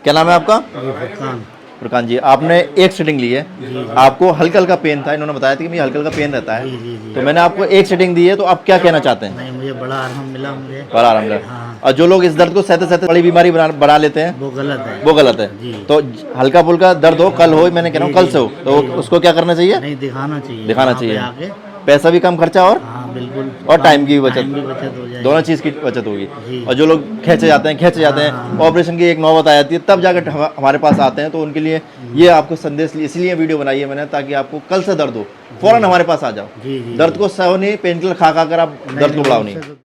क्या नाम है आपका? जी फुरकान। फुरकान जी, आपने एक सीटिंग ली है, आपको हल्का हल्का पेन था, इन्होंने बताया था कि मुझे हल्का हल्का पेन रहता जी है, जी जी। तो मैंने आपको एक सीटिंग दी है, तो आप क्या कहना चाहते हैं? नहीं, मुझे बड़ा आराम मिला मुझे। बड़ा आराम लगा। हाँ, और जो लोग इस दर्द को सहते सहते बड़ी बीमारी बना लेते हैं, वो गलत है। वो गलत है। जी तो हल्का फुल्का दर्द हो, कल हो, मैंने कह रहा हूँ जी, कल से हो, तो जी। उसको क्या करना चाहिए? नहीं, दिखाना चाहिए, दिखाना वहाँ पे चाहिए। आके। पैसा भी कम खर्चा और हाँ बिल्कुल। टाइम की भी टाइम भी बचत, बचत हो जाएगी। दोनों चीज़ की बचत होगी। जी। और जो लोग खींचे जाते हाँ, हैं, हाँ। ऑपरेशन की एक नौबत आ जाती है, तब जाकर हमारे पास आते हैं, तो उनके लिए ये आपको संदेश इसलिए वीडियो बनाई है मैंने, ताकि आपको कल से दर्द हो, फौरन हमारे पास आ जाओ। जी जी दर्द जी। को सहो नहीं, पेन किलर खा खा कर आप दर्द को बढ़ाओ नहीं। उससे तो